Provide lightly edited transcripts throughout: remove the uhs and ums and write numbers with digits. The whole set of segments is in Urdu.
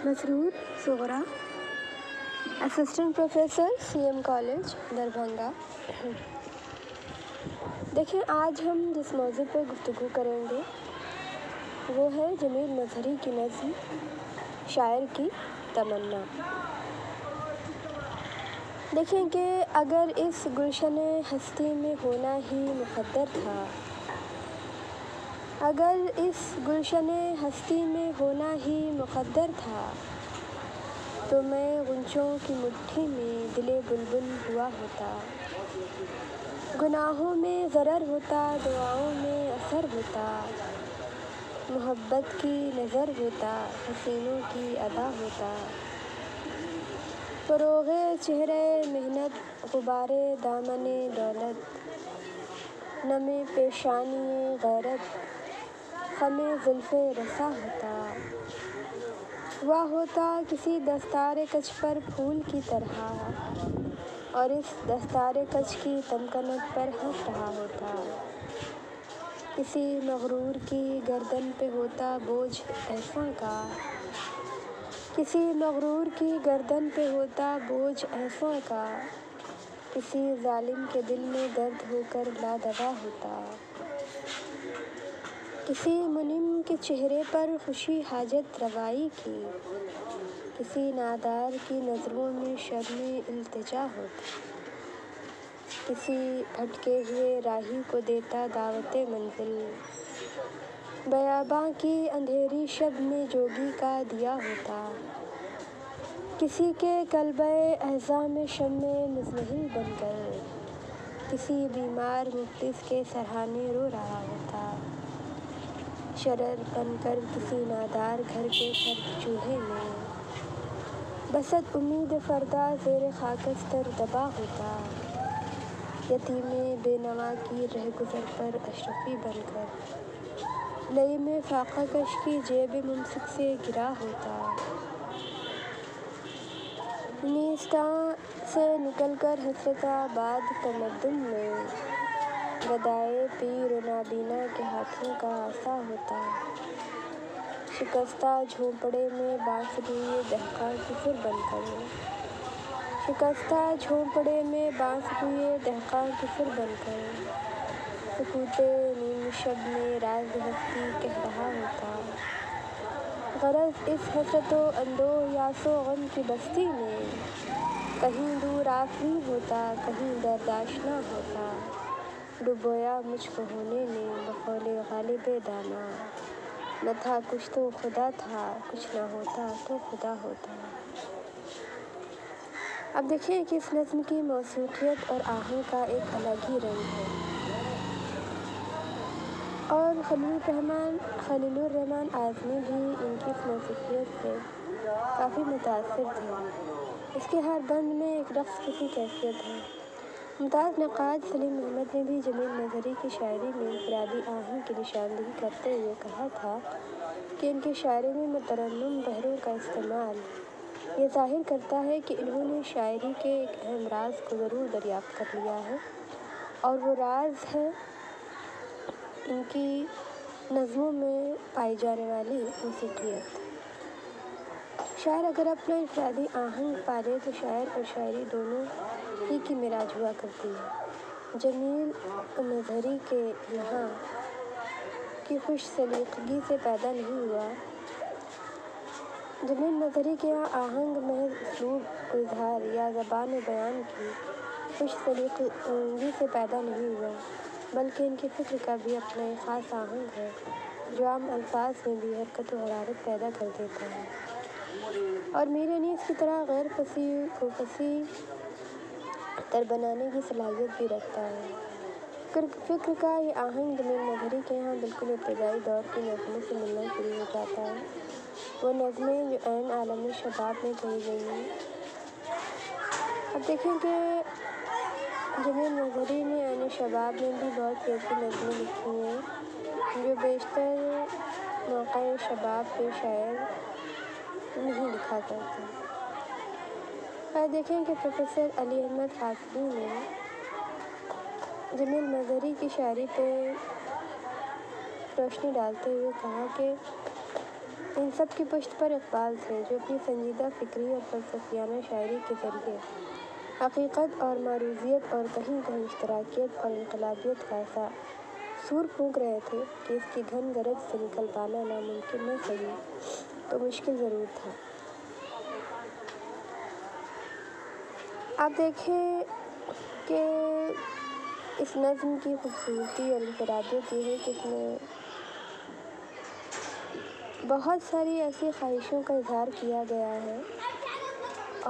مسرور Sughra, assistant professor CM college Darbhanga. دیکھیں، آج ہم جس موضوع پر گفتگو کریں گے وہ ہے جمیل مظہری کی نظم شاعر کی تمنا۔ دیکھیں کہ اگر اس گلشن ہستی میں ہونا ہی مقدر تھا، اگر اس گلشن ہستی میں ہونا ہی مقدر تھا، تو میں غنچوں کی مٹھی میں دل بلبل ہوا ہوتا۔ گناہوں میں ضرر ہوتا، دعاؤں میں اثر ہوتا، محبت کی نظر ہوتا، حسینوں کی ادا ہوتا۔ فروغ چہرہ محنت، غبار دامن دولت، نم پیشانی غیرت، خم زلف رسا ہوتا۔ ہوا ہوتا کسی دستار کج پر پھول کی طرح، اور اس دستار کج کی تمکنت پر ہنس رہا ہوتا۔ کسی مغرور کی گردن پہ ہوتا بوجھ احساں کا، کسی مغرور کی گردن پہ ہوتا بوجھ احساں کا، کسی ظالم کے دل میں درد ہو کر لادوا ہوتا۔ کسی منعم کے چہرے پر خوشی حاجت روائی کی، کسی نادار کی نظروں میں شرم التجا ہوتا۔ کسی بھٹکے ہوئے راہی کو دیتا دعوت منزل، بیاباں کی اندھیری شب میں جوگی کا دیا ہوتا۔ کسی کے کلبہ اعضاء میں شمع مزمحل بن کر، کسی بیمار مفلس کے سرہانے رو رہا ہوتا۔ شرر بن کر کسی نادار گھر کے سرد چولہے میں، بسط امید فردا زیر خاکستر دبا ہوتا۔ یتیم بے نوا کی رہگذر پر اشرفی بن کر، لئیم فاقہ کش کی جیب ممسک سے گرا ہوتا۔ نیستاں سے نکل کر حسرت آباد تمدن میں، گدائے پیر و نابینا کے ہاتھوں کا عصا ہوتا۔ شکستہ جھونپڑے میں بانس روئے دہقاں کی سر بن کر، شکستہ جھونپڑے میں بانس روئے دہقاں کی سر بن کر، سکوت نیم شب میں راز ہستی کہہ رہا ہوتا۔ غرض اس حسرت و اندوہ یاس و غم کی بستی میں، کہیں دور آفریں ہوتا، کہیں درد آشنا ہوتا۔ ڈبویا مجھ کو ہونے نے بقول غالب دانا، نہ تھا کچھ تو خدا تھا، کچھ نہ ہوتا تو خدا ہوتا۔ اب دیکھیں کہ اس نظم کی موسیقیت اور آہنگ کا ایک الگ ہی رنگ ہے، اور خلیل الرحمن اعظمی بھی ان کی اس موسیقیت سے کافی متاثر تھے۔ اس کے ہر بند میں ایک رقص کی کیفیت ہے۔ ممتاز نقاد سلیم احمد نے بھی جمیل مظہری کی شاعری میں انفرادی آہنگ کی نشاندہی کرتے ہوئے کہا تھا کہ ان کی شاعری میں مترنم بحروں کا استعمال یہ ظاہر کرتا ہے کہ انہوں نے شاعری کے ایک اہم راز کو ضرور دریافت کر لیا ہے، اور وہ راز ہے ان کی نظموں میں پائی جانے والی موسیقیت۔ شاعر اگر اپنا انفرادی آہنگ پالے تو شاعر اور شاعری دونوں ہی کی معراج ہوا کرتی ہے۔ جمیل مظہری کے یہاں کی خوش سلیقگی سے پیدا نہیں ہوا، جمیل مظہری کے یہاں آہنگ محض اسلوب و اظہار یا زبان و بیان کی خوش سلیقگی سے پیدا نہیں ہوا، بلکہ ان کی فکر کا بھی اپنا ایک خاص آہنگ ہے جو عام الفاظ میں بھی حرکت و حرارت پیدا کر دیتا ہے، اور میر انیس کی طرح غیر فصیح کو فصیح تر بنانے کی صلاحیت بھی رکھتا ہے۔ فکر کا یہ آہنگ جمیل مظہری کے یہاں بالکل ابتدائی دور کی نظموں سے ملنا شروع ہو جاتا ہے۔ وہ نظمیں جو عین عالم شباب میں کہی گئی ہیں۔ اب دیکھیں کہ جمیل مظہری نے عین شباب میں بھی بہت سی ایسی نظمیں لکھی ہیں جو بیشتر موقع شباب کے شاعر نہیں لکھا کرتے۔ اور دیکھیں کہ پروفیسر علی احمد قاسمی نے جمیل مظہری کی شاعری پہ روشنی ڈالتے ہوئے کہا کہ ان سب کی پشت پر اقبال تھے، جو اپنی سنجیدہ فکری اور فلسفیانہ شاعری کے ذریعے حقیقت اور معروضیت اور کہیں کہیں اشتراکیت اور انقلابیت کا ایسا سور پھونک رہے تھے کہ اس کی گھن گرج سے نکل پانا ناممکن نہ صحیح تو مشکل ضرور تھا۔ آپ دیکھیں کہ اس نظم کی خوبصورتی اور انفرادیت یہ ہے کہ اس میں بہت ساری ایسی خواہشوں کا اظہار کیا گیا ہے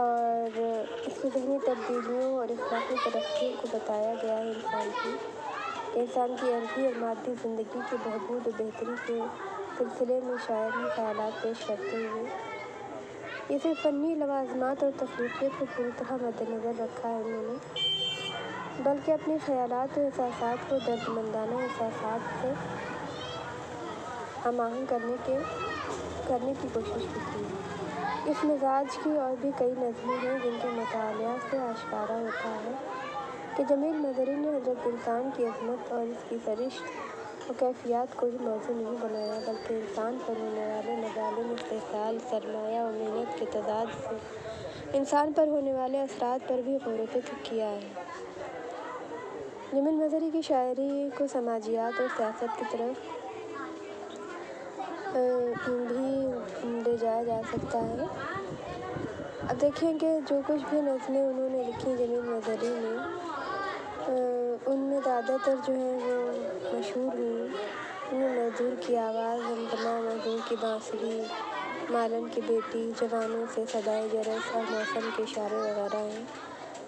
اور اس کی ذہنی تبدیلیوں اور اخلاقی ترقی کو بتایا گیا ہے انسان کی عرضی اور مادی زندگی کی بہبود و بہتری کے سلسلے میں شاعر نے خیالات پیش کرتے ہوئے اسے فنی لوازمات اور تخلیقیت کو پوری طرح مد نظر رکھا ہے انہوں نے، بلکہ اپنے خیالات و احساسات کو دردمندانہ احساسات سے ہم آہنگ کرنے کی کوشش بھی کی ہے۔ اس مزاج کی اور بھی کئی نظمیں ہیں جن کے مطالعہ سے آشکارا ہوتا ہے کہ جمیل مظہری نے حضرت انسان کی عظمت اور اس کی سرشت و کیفیات کو ہی موضوع نہیں بنایا، بلکہ انسان پر ہونے والے مظالم، استحصال، سرمایہ و محنت کے تضاد سے انسان پر ہونے والے اثرات پر بھی غور و فکر کیا ہے۔ جمیل مظہری کی شاعری کو سماجیات اور سیاست کی طرف بھی لے جایا جا سکتا ہے۔ اب دیکھیں کہ جو کچھ بھی نظمیں انہوں نے لکھی جمیل مظہری نے، ان میں زیادہ تر جو ہیں وہ مشہور ہوئی۔ ان میں مزدور کی آواز، زمزمہ، مزدور کی بانسری، مالن کی بیٹی، جوانوں سے صدائے جرس اور موسم کے اشارے وغیرہ ہیں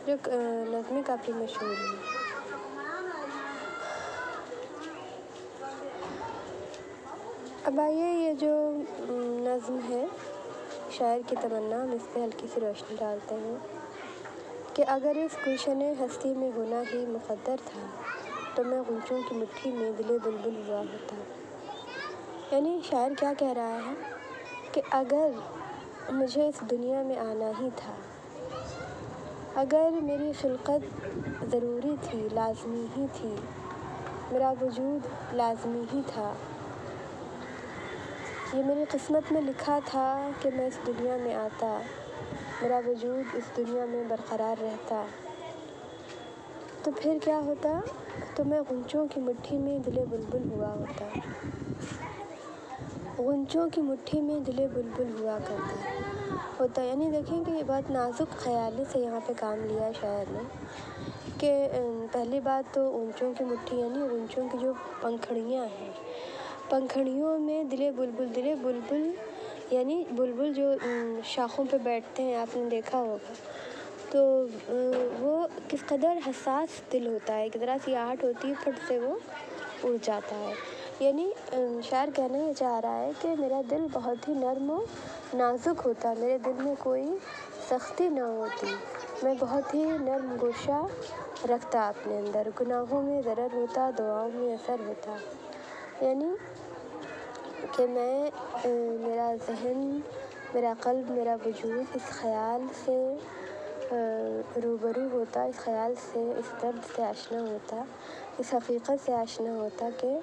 جو نظمیں کافی مشہور ہیں۔ اب آئیے یہ جو نظم ہے شاعر کی تمنا، ہم اس پہ ہلکی سی روشنی ڈالتے ہیں کہ اگر اس گلشن ہستی میں ہونا ہی مقدر تھا تو میں غنچوں کی مٹھی میں دل بلبل ہوا ہوتا۔ یعنی شاعر کیا کہہ رہا ہے کہ اگر مجھے اس دنیا میں آنا ہی تھا، اگر میری خلقت ضروری تھی، لازمی ہی تھی، میرا وجود لازمی ہی تھا، یہ میری قسمت میں لکھا تھا کہ میں اس دنیا میں آتا، میرا وجود اس دنیا میں برقرار رہتا، تو پھر کیا ہوتا؟ تو میں غنچوں کی مٹھی میں دل بلبل ہوا غنچوں کی مٹھی میں دل بلبل ہوا ہوتا۔ یعنی دیکھیں کہ یہ بہت نازک خیالی سے یہاں پہ کام لیا شاعر نے کہ پہلی بات تو غنچوں کی مٹھی یعنی غنچوں کی جو پنکھڑیاں ہیں، پنکھڑیوں میں دل بلبل یعنی بلبل جو شاخوں پہ بیٹھتے ہیں، آپ نے دیکھا ہوگا، تو وہ کس قدر حساس دل ہوتا ہے، ایک ذرا سی آہٹ ہوتی ہے پھٹ سے وہ اڑ جاتا ہے۔ یعنی شاعر کہنا یہ چاہ رہا ہے کہ میرا دل بہت ہی نرم و نازک ہوتا، میرے دل میں کوئی سختی نہ ہوتی، میں بہت ہی نرم گوشہ رکھتا اپنے اندر، گناہوں میں ضرر ہوتا، دعاؤں میں اثر ہوتا۔ یعنی کہ میرا ذہن، میرا قلب، میرا وجود اس خیال سے روبرو ہوتا، اس خیال سے، اس درد سے آشنا ہوتا، اس حقیقت سے آشنا ہوتا کہ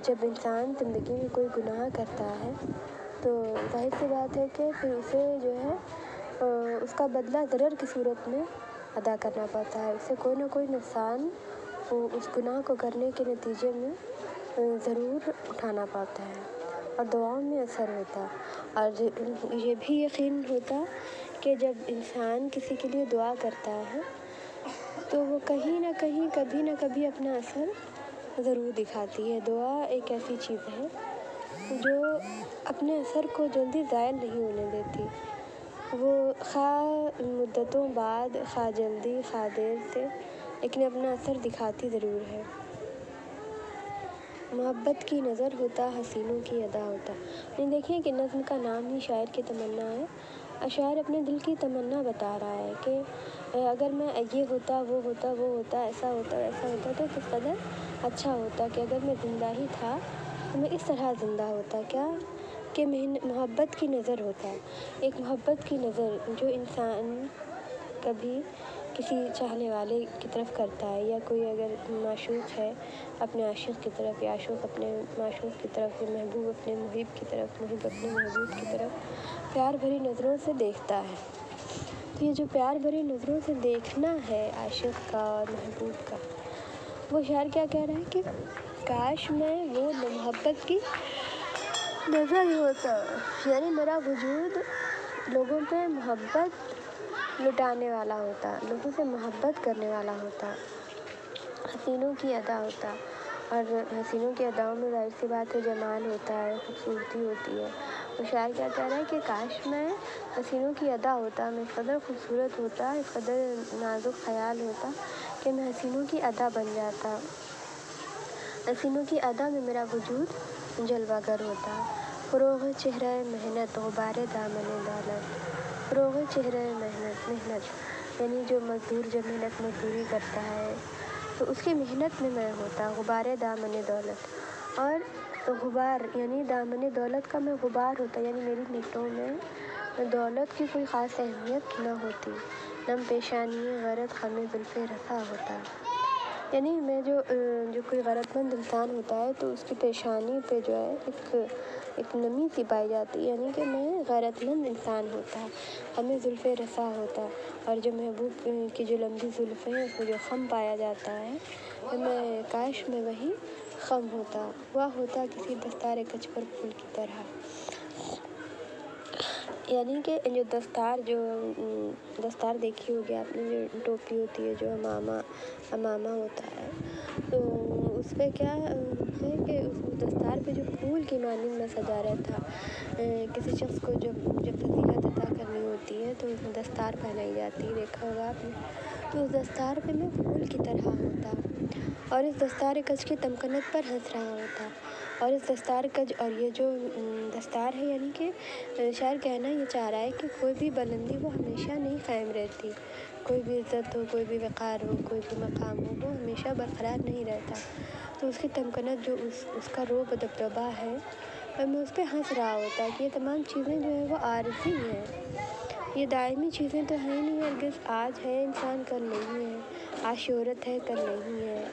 جب انسان زندگی میں کوئی گناہ کرتا ہے تو ظاہر سی بات ہے کہ پھر اسے جو ہے اس کا بدلہ ضرر کی صورت میں ادا کرنا پڑتا ہے، اسے کوئی نہ کوئی نقصان اس گناہ کو کرنے کے نتیجے میں ضرور اٹھانا پڑتا ہے اور دعاؤں میں اثر ہوتا، اور یہ بھی یقین ہوتا کہ جب انسان کسی کے لیے دعا کرتا ہے تو وہ کہیں نہ کہیں، کبھی نہ کبھی اپنا اثر ضرور دکھاتی ہے۔ دعا ایک ایسی چیز ہے جو اپنے اثر کو جلدی زائل نہیں ہونے دیتی، وہ خواہ مدتوں بعد، خواہ جلدی، خواہ دیر سے، لیکن اپنا اثر دکھاتی ضرور ہے۔ محبت کی نظر ہوتا، حسینوں کی ادا ہوتا۔ نہیں دیکھیں کہ نظم کا نام ہی شاعر کی تمنا ہے، اور شاعر اپنے دل کی تمنا بتا رہا ہے کہ اگر میں یہ ہوتا، وہ ہوتا، وہ ہوتا، ایسا ہوتا، ویسا ہوتا تو کس قدر اچھا ہوتا، کہ اگر میں زندہ ہی تھا تو میں اس طرح زندہ ہوتا، کیا کہ محبت کی نظر ہوتا، ایک محبت کی نظر جو انسان کبھی کسی چاہنے والے کی طرف کرتا ہے، یا کوئی اگر معشوق ہے اپنے عاشق کی طرف، یا عاشق اپنے معشوق کی طرف، یا محبوب اپنے محب کی طرف، محب اپنے محبوب کی طرف پیار بھری نظروں سے دیکھتا ہے۔ تو یہ جو پیار بھری نظروں سے دیکھنا ہے عاشق کا اور محبوب کا، وہ شاعر کیا کہہ رہا ہے کہ کاش میں وہ محبت کی نظر ہی ہوتا، یعنی میرا وجود لوگوں پہ محبت لٹانے والا ہوتا، لوگوں سے محبت کرنے والا ہوتا، حسینوں کی ادا ہوتا۔ اور حسینوں کی اداؤں میں ظاہر سی بات ہے جمال ہوتا ہے، خوبصورتی ہوتی ہے۔ تو شاعر کیا کہہ رہا ہے کہ کاش میں حسینوں کی ادا ہوتا، میں اس قدر خوبصورت ہوتا، اس قدر نازک خیال ہوتا کہ میں حسینوں کی ادا بن جاتا، حسینوں کی ادا میں میرا وجود جلوہ گر ہوتا۔ فروغ چہرہ محنت غبار دامن دولت، فروغ چہرہ محنت یعنی جو مزدور جب محنت مزدوری کرتا ہے تو اس کی محنت میں میں ہوتا، غبار دامن دولت، اور غبار یعنی دامن دولت کا میں غبار ہوتا، یعنی میری نگروں میں دولت کی کوئی خاص اہمیت نہ ہوتی، نم پیشانی غرض خم زلف رسا ہوتا، یعنی میں جو کوئی غیرت مند انسان ہوتا ہے تو اس کی پیشانی پہ جو ہے ایک نمی سی پائی جاتی، یعنی کہ میں غیرت مند انسان ہوتا، ہمیں زلف رسا ہوتا، اور جو محبوب کی جو لمبی زلفیں ہیں اس میں جو خم پایا جاتا ہے، میں کاش میں وہی خم ہوتا، وہ ہوتا کسی دستار کچ پر پھول کی طرح، یعنی کہ جو دستار دیکھی ہوگی آپ نے، جو ٹوپی ہوتی ہے، جو امامہ ہوتا ہے، تو اس پہ کیا ہے کہ اس دستار پہ جو پھول کی مانند میں سجا رہتا، کسی شخص کو جب فضیلت عطا کرنی ہوتی ہے تو اس میں دستار پہنائی جاتی ہے، دیکھا ہوگا آپ نے، تو اس دستار پہ میں پھول کی طرح ہوتا، اور اس دستار کج کی تمکنت پر ہنس رہا ہوتا، اور اس دستار کج اور یہ جو دستار ہے، یعنی کہ شاعر کہنا یہ چاہ رہا ہے کہ کوئی بھی بلندی وہ ہمیشہ نہیں قائم رہتی، کوئی بھی عزت ہو، کوئی بھی وقار ہو، کوئی بھی مقام ہو، وہ ہمیشہ برقرار نہیں رہتا، تو اس کی تمکنت جو اس کا رعب و دبدبہ ہے، میں اس پہ ہنس رہا ہوتا کہ یہ تمام چیزیں جو ہیں وہ عارضی ہیں، یہ دائمی چیزیں تو ہیں نہیں، ہرگز آج ہے انسان کل نہیں ہے، آج شہرت ہے کل نہیں ہے،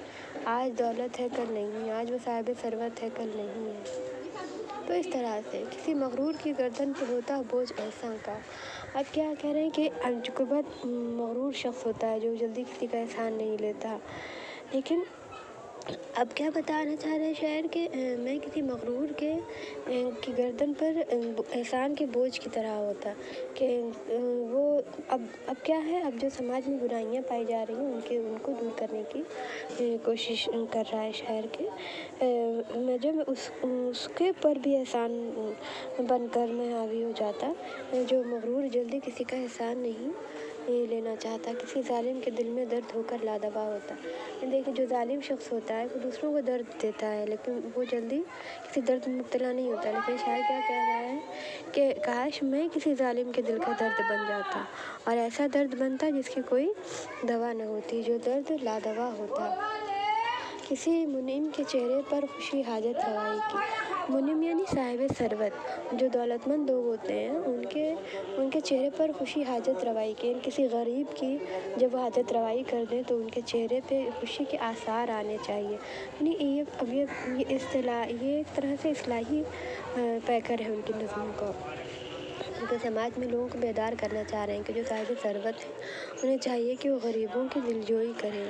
آج دولت ہے کل نہیں ہے، آج وہ صاحب ثروت ہے کل نہیں ہے، تو اس طرح سے کسی مغرور کی گردن پہ ہوتا بوجھ احسان کا۔ اب کیا کہہ رہے ہیں کہ جو کوئی بہت مغرور شخص ہوتا ہے جو جلدی کسی کا احسان نہیں لیتا، لیکن اب کیا بتانا چاہ رہے ہیں شاعر کہ میں کسی مغرور کی گردن پر احسان کے بوجھ کی طرح ہوتا، کہ وہ اب کیا ہے، اب جو سماج میں برائیاں پائی جا رہی ہیں ان کو دور کرنے کی کوشش کر رہا ہے شاعر کے، میں جب اس کے پر بھی احسان بن کر میں حاوی ہو جاتا، جو مغرور جلدی کسی کا احسان نہیں لینا چاہتا، کسی ظالم کے دل میں درد ہو کر لادبا ہوتا، دیکھیں جو ظالم شخص ہوتا ہے وہ دوسروں کو درد دیتا ہے لیکن وہ جلدی کسی درد میں مبتلا نہیں ہوتا، لیکن شاعر کیا کہہ رہا ہے کہ کاش میں کسی ظالم کے دل کا درد بن جاتا، اور ایسا درد بنتا جس کی کوئی دوا نہ ہوتی، جو درد لادوا ہوتا، کسی منعم کے چہرے پر خوشی حاجت روائی کی، منعم یعنی صاحب ثروت، جو دولت مند لوگ ہوتے ہیں ان کے چہرے پر خوشی حاجت روائی کی، کسی غریب کی جب وہ حاجت روائی کر دیں تو ان کے چہرے پہ خوشی کے آثار آنے چاہیے، یعنی یہ اصطلاح، یہ ایک طرح سے اصلاحی پیکر ہے ان کی نظموں کا، کیونکہ سماج میں لوگوں کو بیدار کرنا چاہ رہے ہیں کہ جو صاحب ثروت ہے انہیں چاہیے کہ وہ غریبوں کی دلجوئی کریں،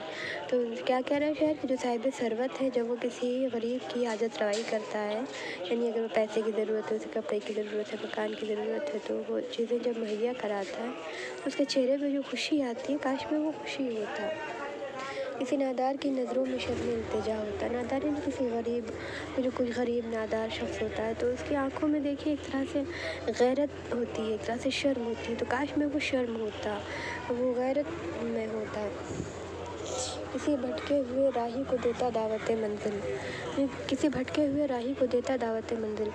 تو کیا کہہ رہے ہیں شاعر کہ جو صاحب ثروت ہے جب وہ کسی غریب کی حاجت روائی کرتا ہے، یعنی اگر وہ پیسے کی ضرورت ہے، اسے کپڑے کی ضرورت ہے، مکان کی ضرورت ہے، تو وہ چیزیں جب مہیا کراتا ہے تو اس کے چہرے پہ جو خوشی آتی ہے کاش میں وہ خوشی ہوتا، کسی نادار کی نظروں میں شرم التجا ہوتا، نادار یعنی کسی غریب، جو کوئی غریب نادار شخص ہوتا ہے تو اس کی آنکھوں میں دیکھیے ایک طرح سے غیرت ہوتی ہے، ایک طرح سے شرم ہوتی ہے، تو کاش میں وہ شرم ہوتا، وہ غیرت میں ہوتا، کسی بھٹکے ہوئے راہی کو دیتا دعوت منزل، کسی بھٹکے ہوئے راہی کو دیتا دعوت منزل،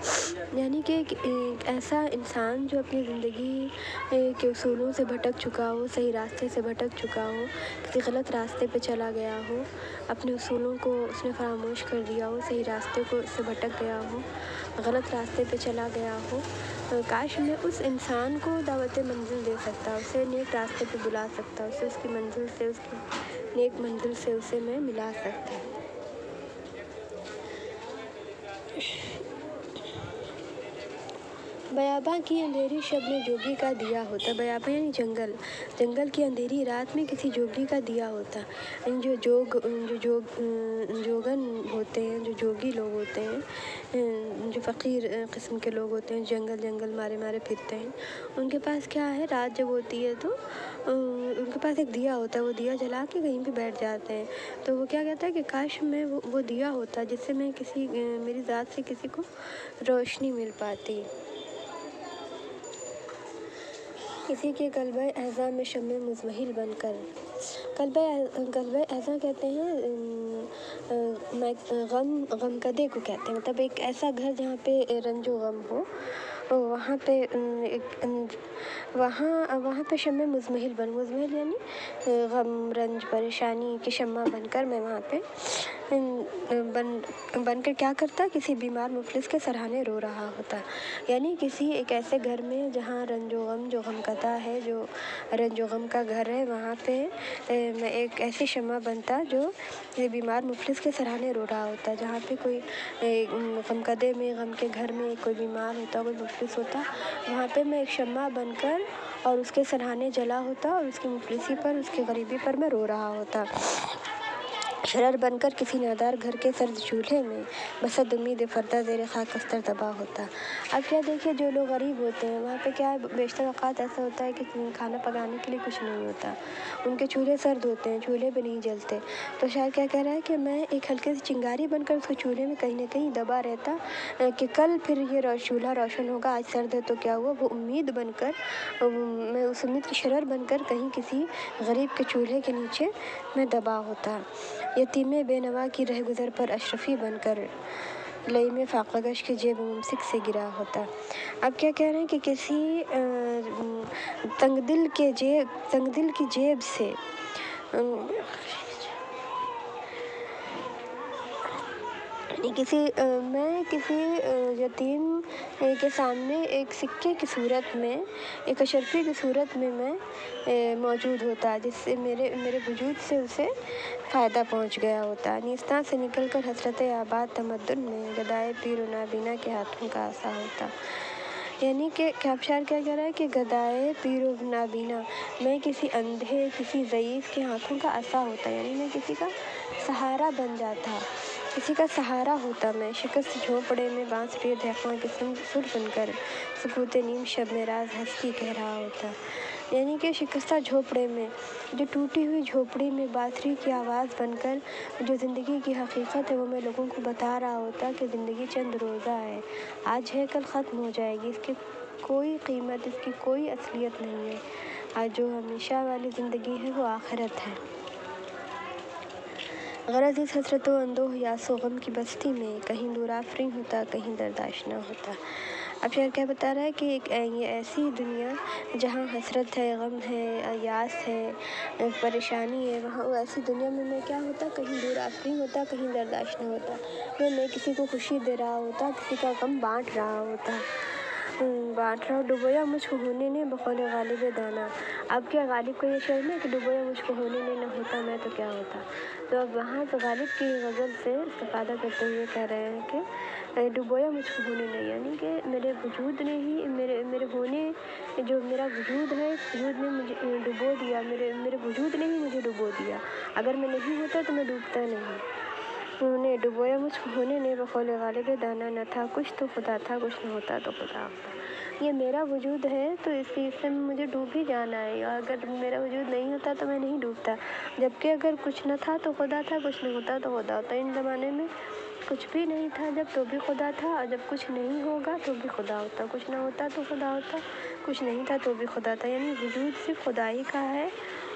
یعنی کہ ایک ایسا انسان جو اپنی زندگی کے اصولوں سے بھٹک چکا ہو، صحیح راستے سے بھٹک چکا ہو، کسی غلط راستے پہ چلا گیا ہو، اپنے اصولوں کو اس نے فراموش کر دیا ہو، صحیح راستے کو اس سے بھٹک گیا ہو، غلط راستے پہ چلا گیا ہو، کاش میں اس انسان کو دعوت منزل دے سکتا، اسے نیک راستے پہ بلا سکتا، اسے اس کی منزل سے، اس کی نیک منزل سے اسے میں ملا سکتا۔ بیاباں کی اندھیری شب میں جوگی کا دیا ہوتا، بیاباں یعنی جنگل، جنگل کی اندھیری رات میں کسی جوگی کا دیا ہوتا۔ جو جوگن ہوتے ہیں، جو جوگی لوگ ہوتے ہیں، جو فقیر قسم کے لوگ ہوتے ہیں، جنگل جنگل مارے مارے پھرتے ہیں، ان کے پاس کیا ہے، رات جب ہوتی ہے تو ان کے پاس ایک دیا ہوتا ہے، وہ دیا جلا کے کہیں پہ بیٹھ جاتے ہیں۔ تو وہ کیا کہتا ہے کہ کاش میں وہ دیا ہوتا جس سے میں میری ذات سے کسی کو روشنی مل پاتی۔ کسی کے قلبِ احزاں میں شمع مزمحل بن کر، قلبِ احزاں کہتے ہیں غم کدے کو کہتے ہیں، مطلب ایک ایسا گھر جہاں پہ رنج و غم ہو، وہاں پہ شمع مزمحل یعنی غم، رنج، پریشانی کی شمع بن کر میں وہاں پہ بن کر کیا کرتا، کسی بیمار مفلس کے سرہانے رو رہا ہوتا۔ یعنی کسی ایک ایسے گھر میں جہاں رنج و غم، جو غم کدا ہے، جو رنج و غم کا گھر ہے، وہاں پہ میں ایک ایسی شمع بنتا جو بیمار مفلس کے سرہانے رو رہا ہوتا۔ جہاں پہ کوئی غم کدے میں، غم کے گھر میں کوئی بیمار ہوتا، کوئی مفلس ہوتا، وہاں پہ میں ایک شمع بن کر اور اس کے سرہانے جلا ہوتا، اور اس کی مفلسی پر، اس کی غریبی پر میں رو رہا ہوتا۔ شرر بن کر کسی نادار گھر کے سرد چولہے میں بصد امید فردہ زیر خاک استر دبا ہوتا۔ اب کیا دیکھیے، جو لوگ غریب ہوتے ہیں وہاں پہ کیا ہے، بیشتر اوقات ایسا ہوتا ہے کہ کھانا پکانے کے لیے کچھ نہیں ہوتا، ان کے چولہے سرد ہوتے ہیں، چولہے بھی نہیں جلتے۔ تو شاعر کیا کہہ رہا ہے کہ میں ایک ہلکی سی چنگاری بن کر اس کے چولہے میں کہیں نہ کہیں دبا رہتا کہ کل پھر یہ چولہا روشن ہوگا، آج سرد ہے تو کیا ہوا، وہ امید بن کر، میں اس امید کی شرر بن کر کہیں کسی غریب کے چولہے کے نیچے میں دبا ہوتا۔ یتیم بے نوا کی رہ گزر پر اشرفی بن کر لئیم فاقہ گش کے جیب ممسک سے گرا ہوتا۔ اب کیا کہہ رہے ہیں کہ کسی تنگ دل کی جیب سے میں کسی یتیم کے سامنے ایک سکے کی صورت میں، ایک اشرفی کی صورت میں میں موجود ہوتا، جس سے میرے وجود سے اسے فائدہ پہنچ گیا ہوتا۔ نیستاں سے نکل کر حسرت آباد تمدن میں گدائے پیر و نابینا کے ہاتھوں کا عصا ہوتا۔ یعنی کہ شاعر کیا کہہ رہا ہے کہ گدائے پیر و نابینا، میں کسی اندھے، کسی ضعیف کے ہاتھوں کا عصا ہوتا، یعنی میں کسی کا سہارا بن جاتا، کسی کا سہارا ہوتا میں۔ شکست جھونپڑے میں بانسری دہقاں کے سر بن کر سکوت نیم شب میں راز ہستی کہہ رہا ہوتا۔ یعنی کہ شکستہ جھونپڑے میں، جو ٹوٹی ہوئی جھونپڑی میں بانسری کی آواز بن کر جو زندگی کی حقیقت ہے وہ میں لوگوں کو بتا رہا ہوتا کہ زندگی چند روزہ ہے، آج ہے کل ختم ہو جائے گی، اس کی کوئی قیمت، اس کی کوئی اصلیت نہیں ہے، آج جو ہمیشہ والی زندگی ہے وہ آخرت ہے۔ غرض اس حسرت و اندوہ، یاس و غم کی بستی میں کہیں دور آفریں ہوتا، کہیں درد آشنا ہوتا۔ اب شاعر کیا بتا رہا ہے کہ یہ ایسی دنیا جہاں حسرت ہے، غم ہے، یاس ہے، پریشانی ہے، وہاں ایسی دنیا میں کیا ہوتا، کہیں دور آفریں ہوتا، کہیں درد آشنا ہوتا، میں کسی کو خوشی دے رہا ہوتا، کسی کا غم بانٹ رہا ہوتا، ڈبویا مجھ کو ہونے نے بقول غالب دانا۔ اب کیا غالب کا یہ شعر ہے کہ ڈبویا مجھ کو ہونے نے نہ ہوتا میں تو کیا ہوتا۔ تو اب وہاں تو غالب کی غزل سے استفادہ کرتے ہوئے کہہ رہے ہیں کہ ڈبویا مجھ کو ہونے نے، یعنی کہ میرے وجود نے ہی میرے ہونے، جو میرا وجود ہے، اس وجود نے مجھے ڈبو دیا، میرے وجود نے ہی مجھے ڈبو دیا، اگر میں نہیں ہوتا تو میں ڈوبتا نہیں۔ انہوں نے ڈبویا مجھ کو ہونے نے بقول غالب دانا، نہ تھا کچھ تو خدا تھا، کچھ نہ ہوتا تو خدا ہوتا۔ یہ میرا وجود ہے تو اس سے مجھے ڈوب ہی جانا ہے، اگر میرا وجود نہیں ہوتا تو میں نہیں ڈوبتا، جبکہ اگر کچھ نہ تھا تو خدا تھا، کچھ نہیں ہوتا تو خدا ہوتا۔ ان زمانے میں کچھ بھی نہیں تھا جب تو بھی خدا تھا، اور جب کچھ نہیں ہوگا تو بھی خدا ہوتا، کچھ نہ ہوتا تو خدا ہوتا، کچھ نہیں تھا تو بھی خدا تھا۔ یعنی وجود صرف خدا ہی کا ہے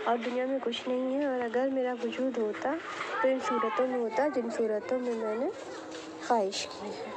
اور دنیا میں کچھ نہیں ہے، اور اگر میرا وجود ہوتا تو ان صورتوں میں ہوتا جن صورتوں میں میں نے خواہش کی ہے۔